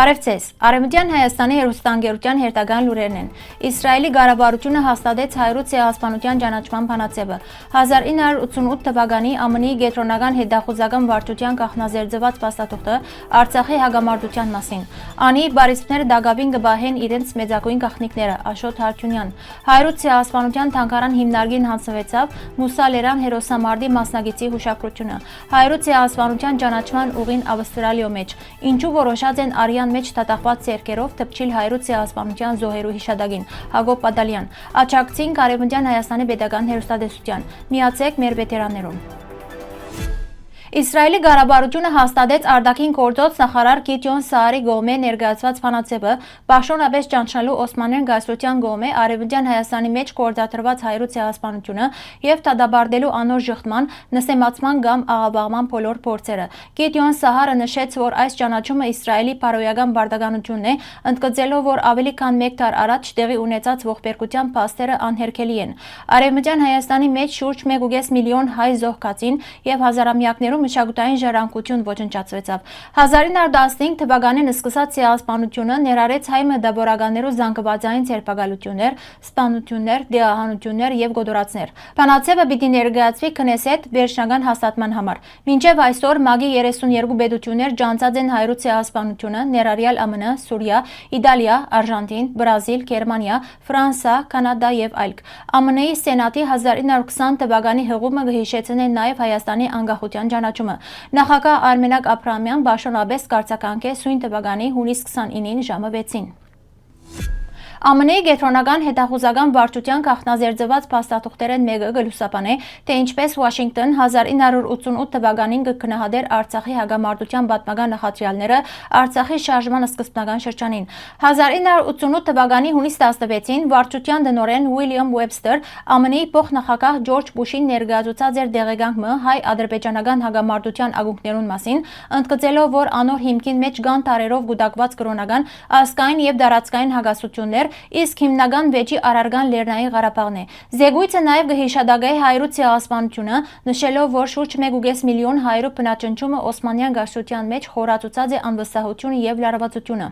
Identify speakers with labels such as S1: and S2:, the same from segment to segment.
S1: Բարև ձեզ, Արևմտյան Հայաստանի հեռուստաընկերության հերթական լուրերն են։ Իսրայելի ղարաբարությունը հաստատեց հայրուց ցեղասպանության ճանաչման բանաձևը։ 1988 թվականի ԱՄՆ-ի կենտրոնական հետախուզական վարչության կանխազերծված փաստաթուղթը Արցախի հագամարտության մասին։ Անի բարիստները դակավին կբահեն իրենց մեծագույն գաղտնիքները, Աշոտ Հարությունյան։ Հայրուց ցեղասպանության թանգարան հիմնարկին հանձնվեցավ Մուսա Լերան հերոսամարտի մասնագետի հուշագրությունը։ Հայրուց ցեղասպանության ճանաչման ուղին Ավստրալիո մեջ, ինչու որոշած են արյան մեջ տատախված ցերկերով թփչիլ հայրուց ցեղասպանության զոհերու հիշադակին, Հակոբ Պատալյան, Աչակցին Արևմտյան Հայաստանի պետական հեռուստատեսության։ Միացեք մեր վետերաններուն։ Իսրայելի ղարաբարությունը հաստատեց արտաքին գործոց նախարար Գիդեոն Սաարի կողմէ ներկայացված բանաձևը պաշտոնապես ճանաչելու Օսմանյան կայսրության կողմէ Արևմտյան Հայաստանի մեջ գործադրված հայրուց ցեղասպանությունը եւ դադարելու անոր ժխտման, նսեմացման կամ աղավաղման բոլոր փորձերը։ Գիդեոն Սահարը նշեց, որ այս ճանաչումը Իսրայելի բարոյական բարդականությունն է, ընդգծելով, որ ավելի քան 1 դար առաջ տեղի ունեցած ողբերգության փաստերը անհերքելի են։ Արևմտյան Հայաստանի մեջ շուրջ 1.5 միլիոն հայ զոհկացին եւ հազարամյակներում մշակութային ժառանգություն ոչնչացվեցավ։ 1915 թվականին սկսած ցեղասպանությունը ներառեց հայ մտավորականներու զանգվածային ցերպակալություններ, սպանություններ, դիահանություններ եւ գոդորացներ։ Բանաձևը պիտի ներկայացվի Քնեսեթ վերջնական հաստատման համար։ Մինչև այսօր ՄԱԳ-ի 32 պետություններ ջանցած են հայրուց ցեղասպանությունը, ներառյալ ԱՄՆ, Սուրիա, Իտալիա, Արժանտին, Բրազիլ, Գերմանիա, Ֆրանսա, Կանադա եւ այլք։ ԱՄՆ-ի Սենատի 1920 թվականի հղումը կհիշեցնե նաեւ Հայաստանի անկախության ճանաչումը։ Նախագահ Արմենակ Աբրահամյան պաշտոնապես կարձականք է սույն թվականի հունիս 29-ին ժամը 6-ին։ ԱՄՆ-ի կենտրոնական հետախուզական վարչության կանխազերծված փաստաթուղթերեն մեկը գլուսապան է, թե ինչպես Վաշինգտոն 1988 թվականին կգնահատեր Արցախի հագամարտության պատմական նախադրյալները Արցախի շարժման սկզբնական շրջանին։ 1988 թվականի հունիս 16-ին վարչության տնօրեն Ուիլյամ Ուեբստեր ԱՄՆ-ի փոխնախագահ Ջորջ Բուշին ներկայացուցած էր դեղեկանքը հայ-ադրբեջանական հագամարտության ակունքներուն մասին, ընդգծելով, որ անոր հիմքին մեջ կան տարերով գուտակված կրոնական, ազգային եւ դարածքային հակասություններ, իսկ հիմնական վեճի առարգան Լեռնային Ղարաբաղն է։ Զեկույցը նաև կհիշադակի հայրուց ցեղասպանությունը, նշելով, որ շուրջ 1.5 միլիոն հայրու բնաճնչումը Օսմանյան կայսրության մեջ խորացուցած է անվստահությունը եւ լարվածությունը։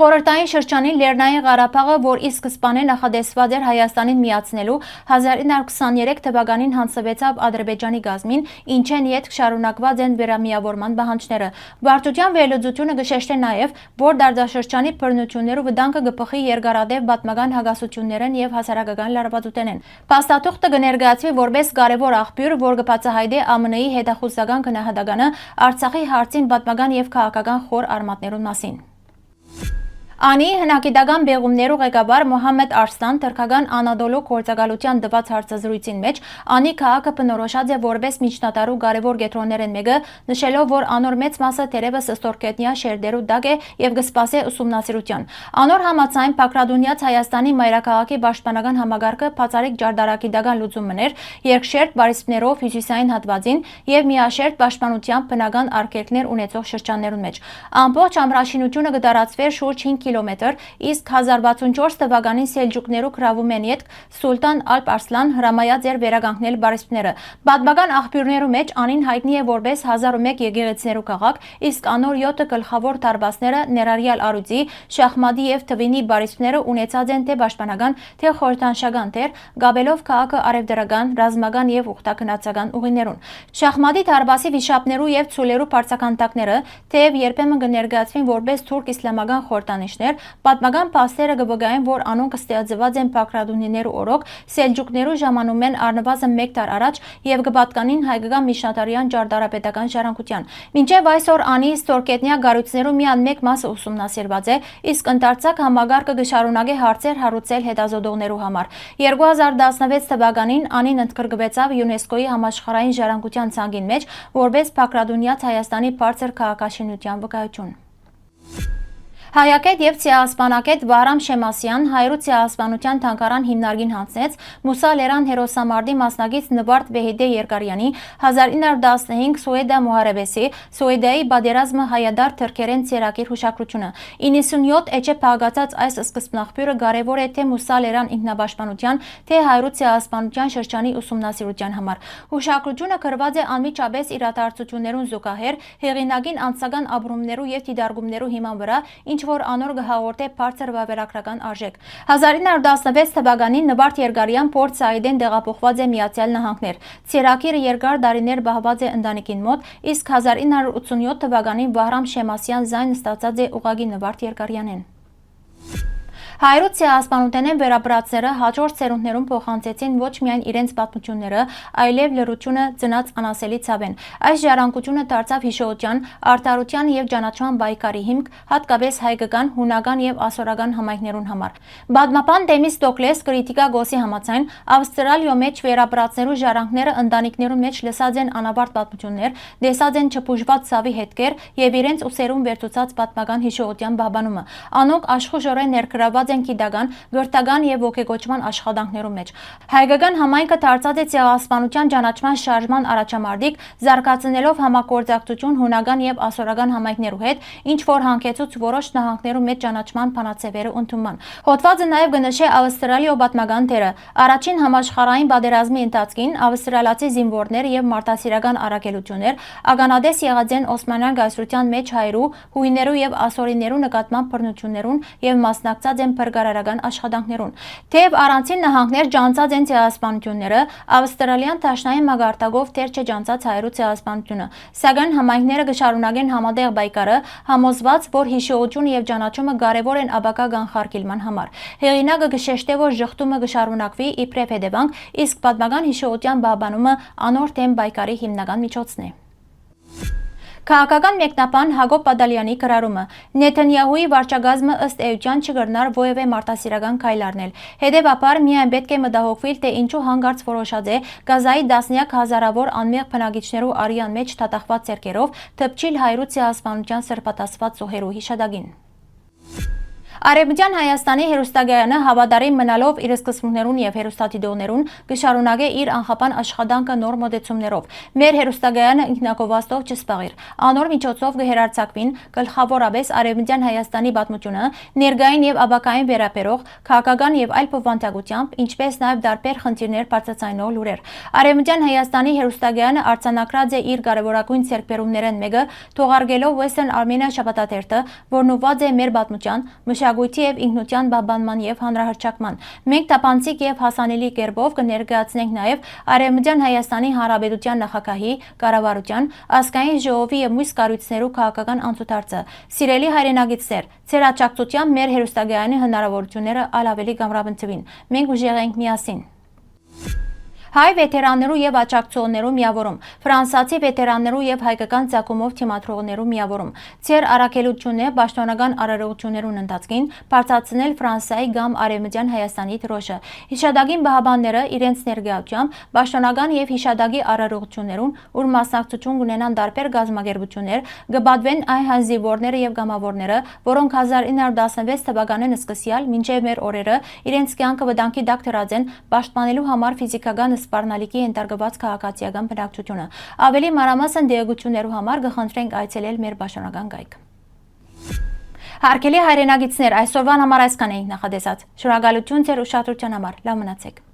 S1: Խորհրդային շրջանին Լեռնային Ղարաբաղը, որ ի սկզբանե նախադեсված էր Հայաստանին միացնելու, 1923 թվականին հանձնվեցավ Ադրբեջանի գազմին, ինչեն յետք շարունակված են վերամիավորման պահանջները։ Վարչության վերլուծությունը կշեշտե նաև, որ դարաշրջանի բռնություններու վտանգը կփխի երկարատև պատմական հակասություններն եւ հասարակական լարվածություններն են։ Փաստաթուղթը կներկայացվի որպես կարևոր աղբյուր, որ կբացահայտի ԱՄՆ-ի հետախուզական գնահատականը Արցախի հարցին պատմական եւ քաղաքական խոր արմատներուն մասին։ Անի հնագիտական բեղումներու ղեկավար Մոհամմեդ Արստան թրքական Անադոլու գործակալության տված հարցազրույցին մեջ Անի քաղաքը բնորոշած է որպես միջնատարու կարևոր կետրոններեն մեկը, նշելով, որ անոր մեծ մասը թերևս ստորգետնյա շերտերու տակ է եւ կսպասե ուսումնասիրության։ Անոր համաձայն Բաքրադունյաց Հայաստանի մայրաքաղաքի պաշտպանական համագարկը բացառիկ ջարդարագիտական լուծումն էր, երկշերտ բարիսպներով հյուսիսային հատվածին եւ միաշերտ պաշտպանությամբ բնական արգելքներ ունեցող շրջաններուն մեջ։ Ամբողջ ամրաշինությունը կդարածվեր շուրջ 5 կիլոմետր, իսկ 1064 թվականին սելջուկներու գրավում են յետք Սուլտան Ալպ Արսլան հրամայած էր վերականգնել բարիսպները։ Պատմական աղբյուրներու մեջ Անին հայտնի է որպես 1001 եկեղեցիներու քաղաք, իսկ անոր 7 գլխավոր դարպասները ներառյալ Արուձի, Շախմադի եւ Թվինի բարիսպները ունեցած են թե պաշտպանական, թե խորհրդանշական դեր, գաբելով քաղաքը արևդրական, ռազմական եւ ուխտագնացական ուղիներուն։ Շախմադի դարպասի վիշապներու եւ ցուլերու բարձականդակները թեև երբեմն կներկայացվին որպես թուրք իսլամական խորհրդանիշ, պատմական փաստերը կվկայեն, որ անոնք ստեղծված են Բաքրադունիներու օրոք, սելջուկներու ժամանում են առնվազն 1 դար առաջ եւ կպատկանին հայկական միջնադարյան ջարդարապետական ժառանգության։ Մինչեւ այսօր Անի ստորգետնյա գառույցներու միան մեկ մասը ուսումնասիրված է, իսկ ընդարձակ համագարկը կշարունակի հարցեր հարուցել հետազոտողներու համար։ 2016 թվականին Անին ընդգրկվեցավ ՅՈՒՆԵՍԿՕ-ի համաշխարհային ժառանգության ցանկին մեջ որպես Բաքրադունյաց Հայաստանի բարձր քաղաքաշինության վկայություն։ Հայակետ եւ ցեղասպանակետ Վահրամ Շեմասյան հայրուց ցեղասպանության թանգարան հիմնարկին հանձնեց Մուսա Լերան հերոսամարտի մասնագետ Նվարդ Վեհիդե Երկարյանի 1915 Սուեդա Մոհարեբեսի Սուեդայի բادرազմը հայադար թրքերեն ցերակիր հուշագրությունը 97 էջե փաղացած այս սկզբնաղբյուրը կարևոր է թե Մուսա Լերան ինքնապաշտպանության թե հայրուց ցեղասպանության շրջանի ուսումնասիրության համար։ Հուշագրությունը գրված է անմիջապես իրադարձություններուն զուգահեռ հեղինակին անձնական ապրումներու եւ դիտարկումներու հիման վրա, ինչ որ անոր գհաղորդե բարձր վավերագրական արժեք։ 1916 թվականին Նվարդ Երգարյան Պորտ Սաիդեն տեղափոխված է Միացյալ Նահանգներ։ Ցերակիրը երկար տարիներ բահված է ընտանիքին մոտ, իսկ 1987 թվականին Վահրամ Շեմասյան զայն ստացած է ուղղագի Նվարդ Երգարյանեն։ Հայրոց ցեղասպանութենեն վերաբրածները հաջորդ սերունդներուն փոխանցեցին ոչ միայն իրենց պատմությունները, այլև լրությունը ծնած անասելի ցավեն։ Այս ժառանգությունը դարձավ հիշողության, արդարության եւ ճանաչման պայքարի հիմք, հատկապես հայկական, հունական եւ ասորական համայնքներուն համար։ Պատմապան Թեմիստոկլես քրիտիկա գոսի համաձայն Ավստրալիո մեջ վերաբրածներու ժառանգները ընտանիքներուն մեջ լսած են անավարտ պատմություններ, տեսած են չփուժված ցավի հետքեր եւ իրենց ուսերուն վերցուցած պատմական հիշողության բաբանումը։ Անոնք աշխուժորեն ներգրաված են գիտական, գրթական եւ ոգեգոճման աշխատանքներում մեջ։ Հայկական համայնքը դարձած է ցեղասպանության ճանաչման շարժման առաջամարտիկ, զարգացնելով համագործակցություն հունական եւ ասորական համայնքներու հետ, ինչ որ հանգեցուց որոշ նահանգներու մեջ ճանաչման բանացևերը ընդունման։ Հոդվածը նաեւ կնշե Ավստրալիո պատմական դերը։ Առաջին համաշխարհային պատերազմի ընթացքին ավստրալացի զինվորներ եւ մարդասիրական առաքելություններ ականադես եղած են Օսմանյան գայսրության մեջ հայրու, հույներու եւ ասորիներու նկատմամբ բռնություններուն եւ մասնակցած են փրկարարական աշխատանքներուն։ Թեև առանցին նահանգներ ջանցած են ցեղասպանությունները, ավստրալիան դաշնային մագարտակով դեռ չէ ջանցած հայրու ցեղասպանությունը, սակայն համայնքները կշարունակեն համատեղ պայքարը, համոզված, որ հիշողությունը եւ ճանաչումը կարեւոր են ապագա կանխարգելման համար։ Հեղինակը կշեշտե, որ ժխտումը կշարունակվի իբրև հետևանք, իսկ պատմական հիշողության բաբանումը անոր դեմ պայքարի հիմնական միջոցն է։ Քաղաքական մեկնաբան Հակոբ Բադալյանի գրառումը Նեթանյահուի վարչակազմը ըստ էության չկրնար ովևէ մարդասիրական քայլ առնել։ Հետևաբար միայն պետք է մտահոգվել, թե ինչու հանկարծ որոշած է Գազայի տասնյակ հազարավոր անմեղ բնակիչներու արյան մեջ թաթախված ցերկերով թփչիլ հայրու ցեղասպանության սրբատասված զոհերու հիշադակին։ Արևմտյան Հայաստանի հերոստագայանը հավատարիմ մնալով իր սկզբունքներուն եւ հերոստատիդոներուն կշարունակե իր անխափան աշխատանքը նոր մոտեցումներով։ Մեր հերոստագայանը ինքնակովաստով չսպաղիր։ Անոր միջոցով կհերարցակվին գլխավորապես Արևմտյան Հայաստանի պատմությունը, ներգային եւ ապագային վերաբերող քաղաքական եւ այլ բովանդակությամբ, ինչպես նաեւ դարբեր խնդիրներ բարձրացնող լուրեր։ Արևմտյան Հայաստանի հերոստագայանը արձանագրած է իր կարևորագույն ցերկբերումներեն մեկը, թողարկելով Western Armenia շաբաթաթերթը, որն ուղղված է մեր պատմության, մշակույթի եւ ինքնության բաբանման եւ հանրահրճակման։ Մենք տապանցիկ եւ հասանելի կերպով կներկայացնենք նաեւ Արևմտյան Հայաստանի Հանրապետության նախագահի, կառավարության, ազգային ժողովի եւ մյուս կառույցներու քաղաքական անցուդարձը։ Սիրելի հայրենագիտներ, ձեր աջակցությամբ մեր հերոստագայանի հնարավորությունները ավելի կամրապնդվին։ Մենք ուժեղ ենք միասին։ Հայ վետերաններու եւ աջակցողներու միավորում, ֆրանսացի վետերաններու եւ հայկական ցակումով թիմադրողներու միավորում։ Ձեր առաքելությունն է պաշտոնական արարողություններուն ընթացքին բարձրացնել Ֆրանսիայի կամ Արևմտյան Հայաստանի դրոշը։ Հիշադակին բահաբանները իրենց ներկայությամբ պաշտոնական եւ հիշադակի արարողություններուն, ուր մասնակցություն կունենան տարբեր գազམ་ագերբություններ, կբադվեն այն հանձիվորները եւ գամավորները, որոնք 1916 թվականին սկսյալ մինչեւ մեր օրերը իրենց կյանքը վտանգի տակ դրած են պաշտպանելու համար ֆիզիկական սպառնալիքի ենթարկված քաղաքացիական բնակչությունը։ Ավելի մանրամասն դերակցություններու համար կխնդրենք այցելել մեր պաշտոնական կայք։ Հարգելի հայրենագիտներ, այսօրվան համար այսքան էինք նախատեսած։ Շնորհակալություն ձեր ուշադրության համար։ Լավ մնացեք։